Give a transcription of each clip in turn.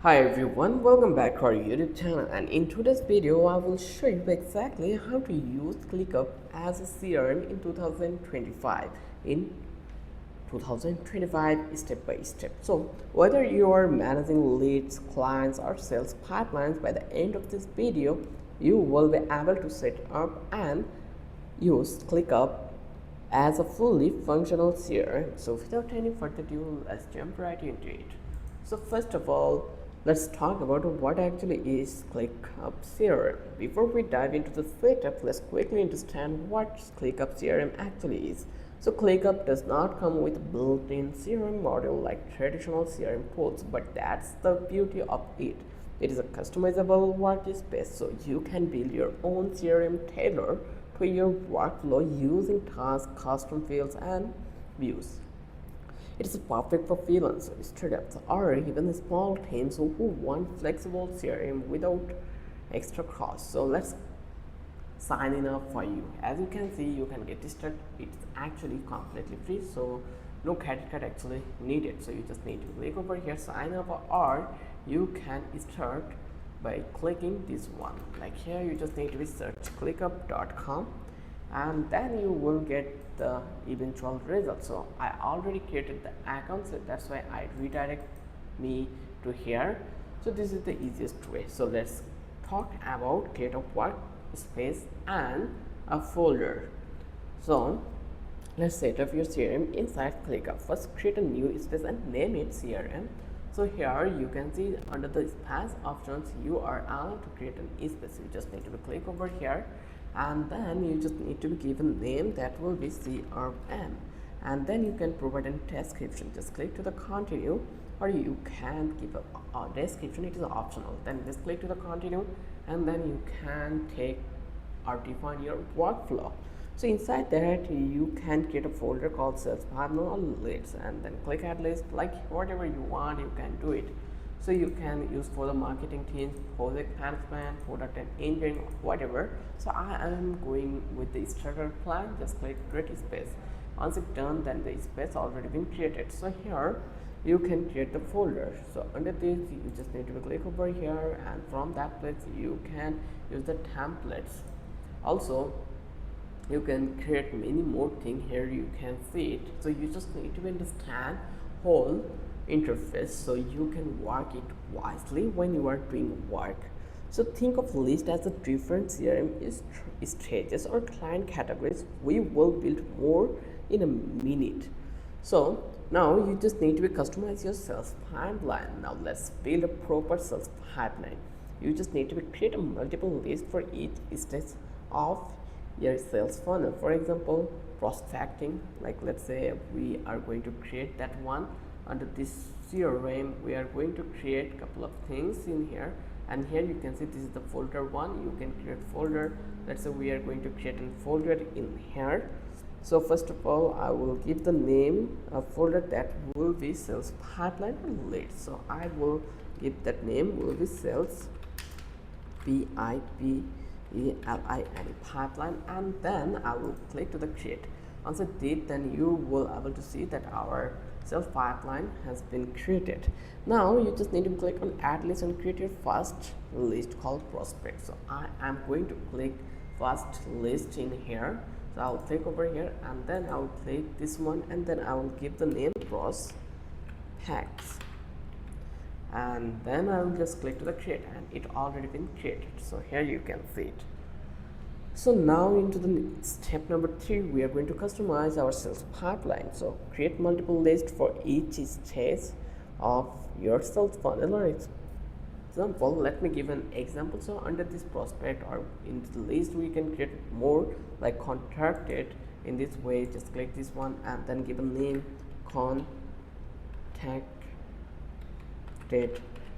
Hi everyone, welcome back to our YouTube channel, and in today's video I will show you exactly how to use ClickUp as a CRM in 2025 step by step. So whether you are managing leads, clients or sales pipelines, by the end of this video you will be able to set up and use ClickUp as a fully functional CRM. So without any further ado, let's jump right into it. So first of all, let's talk about what actually is ClickUp CRM. Before we dive into the setup, let's quickly understand what ClickUp CRM actually is. So ClickUp does not come with a built-in CRM module like traditional CRM tools, but that's the beauty of it. It is a customizable workspace, so you can build your own CRM tailored to your workflow using tasks, custom fields, and views. It is perfect for freelancers, startups, or even small teams who want flexible CRM without extra cost. So let's sign in up for you. As you can see, you can get started. It's actually completely free, so no credit card actually needed. So you just need to click over here, sign up, or you can start by clicking this one. Like here, you just need to search clickup.com, and then you will get the eventual result. So I already created the account, so that's why I redirect me to here. So this is the easiest way. So let's talk about create a workspace and a folder. So let's set up your CRM inside ClickUp. First create a new space and name it CRM. So here you can see under the space options you are allowed to create an space. You just need to click over here, and then you just need to be given name that will be CRM, and then you can provide a description. Just click to the continue, or you can give a description, it is optional. Then just click to the continue, and then you can take or define your workflow. So inside that you can create a folder called sales partner or leads, and then click add list. Like whatever you want you can do it. So you can use for the marketing teams, project management, product and engineering, whatever. So I am going with the starter plan. Just click create space. Once it's done, then the space already been created. So here you can create the folder. So under this you just need to click over here, and from that place you can use the templates. Also you can create many more things. Here you can see it. So you just need to understand whole interface so you can work it wisely when you are doing work. So think of list as a different CRM stages or client categories. We will build more in a minute. So now you just need to customize your sales pipeline. Now let's build a proper sales pipeline. You just need to create a multiple list for each stage of your sales funnel. For example, prospecting, like let's say we are going to create that one. Under this CRM we are going to create a couple of things in here, and here you can see this is the folder one. You can create folder. Let's say we are going to create a folder in here. So first of all I will give the name of folder that will be sales pipeline and leads. So I will give that name will be sales PIPELIN pipeline, and then I will click to the create. Once I did, then you will able to see that our sales pipeline has been created. Now you just need to click on add list and create your first list called prospect. So I am going to click first list in here. So I'll click over here, and then I'll click this one, and then I will give the name prospects, and then I will just click to the create, and it already been created. So here you can see it. So now into the step number 3, we are going to customize our sales pipeline. So create multiple lists for each stage of your sales funnel. Or example, let me give an example. So under this prospect or in the list we can create more, like contacted. In this way, just click this one and then give a name contacted,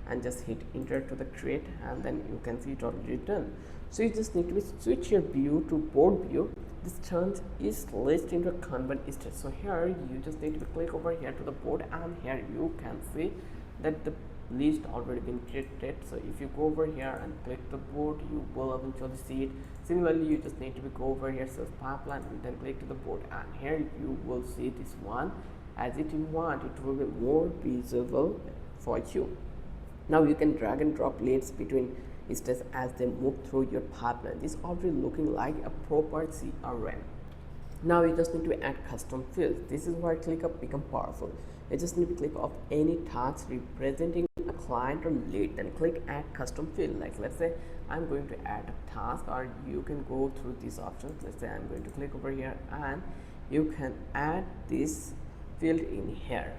and just hit enter to the create, and then you can see it already done. So you just need to switch your view to board view. This turns each list into a Kanban stage. So here you just need to click over here to the board, and here you can see that the list already been created. So if you go over here and click the board, you will eventually see it. Similarly, you just need to go over here sales pipeline and then click to the board, and here you will see this one. As it you want, it will be more visible for you. Now you can drag and drop leads between steps as they move through your pipeline. This is already looking like a proper CRM. Now you just need to add custom fields. This is where ClickUp become powerful. You just need to click off any task representing a client or lead, then click add custom field. Like let's say I'm going to add a task, or you can go through these options. Let's say I'm going to click over here and you can add this field in here.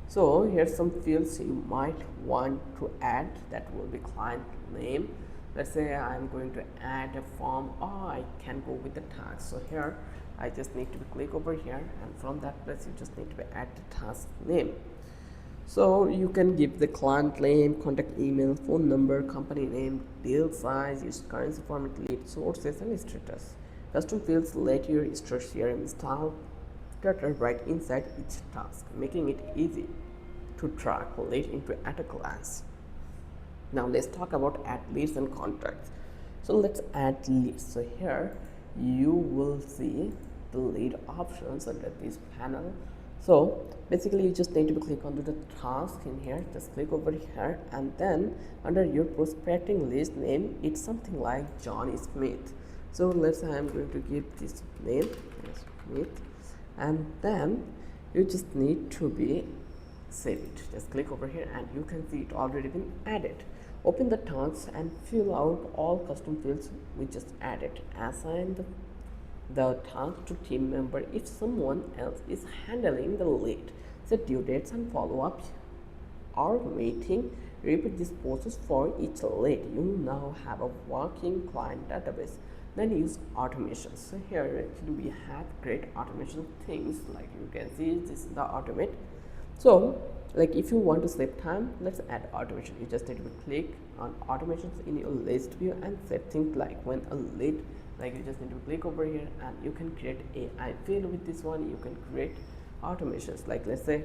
So here's some fields you might want to add. That will be client name. Let's say I'm going to add a form, or I can go with the task. So here I just need to click over here, and from that place you just need to add the task name. So you can give the client name, contact email, phone number, company name, deal size, use currency format, lead sources, and status. Custom fields let your store CRM style starter right inside each task, making it easy to track lead into at a glance. Now let's talk about add leads and contacts. So let's add leads. So here you will see the lead options under this panel. So basically you just need to click onto the task in here, just click over here, and then under your prospecting list name, it's something like John Smith. So let's say I'm going to give this name Smith, and then you just need to be save it. Just click over here and you can see it already been added. Open the tasks and fill out all custom fields we just added. Assign the task to team member if someone else is handling the lead. Set due dates and follow-ups or meeting. Repeat this process for each lead. You now have a working client database. Then use automations. So here actually we have great automation things, like you can see this is the automate. So like if you want to save time, let's add automation. You just need to click on automations in your list view and set things like when a lead, like you just need to click over here and you can create AI field with this one. You can create automations, like let's say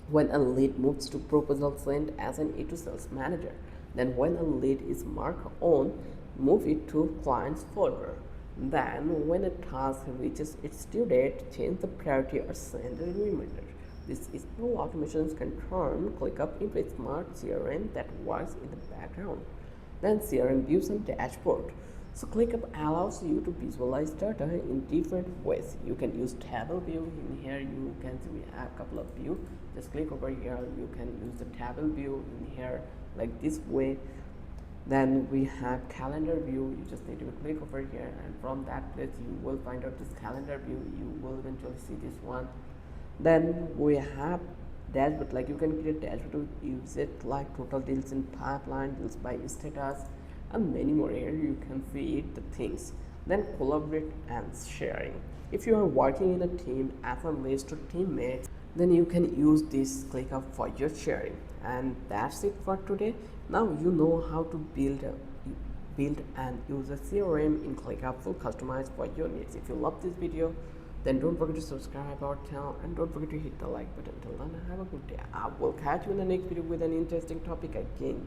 when a lead moves to proposal sent as an E to sales manager, then when a lead is marked on, move it to clients folder. Then when a task reaches its due date, change the priority or send a reminder. This is how automations can turn ClickUp into a smart CRM that works in the background. Then CRM views and dashboard. So ClickUp allows you to visualize data in different ways. You can use table view. In here you can see we have a couple of view. Just click over here. You can use the table view in here like this way. Then we have calendar view. You just need to click over here, and from that place you will find out this calendar view. You will eventually see this one. Then we have dashboard, like you can create dashboard, use it like total deals in pipeline, deals by status, and many more. Here you can see the things. Then collaborate and sharing. If you are working in a team as a list to teammates, then you can use this ClickUp for your sharing. And that's it for today. Now you know how to build and use a CRM in ClickUp, full customized for your needs. If you love this video, then don't forget to subscribe our channel and don't forget to hit the like button. Till then, have a good day. I will catch you in the next video with an interesting topic again.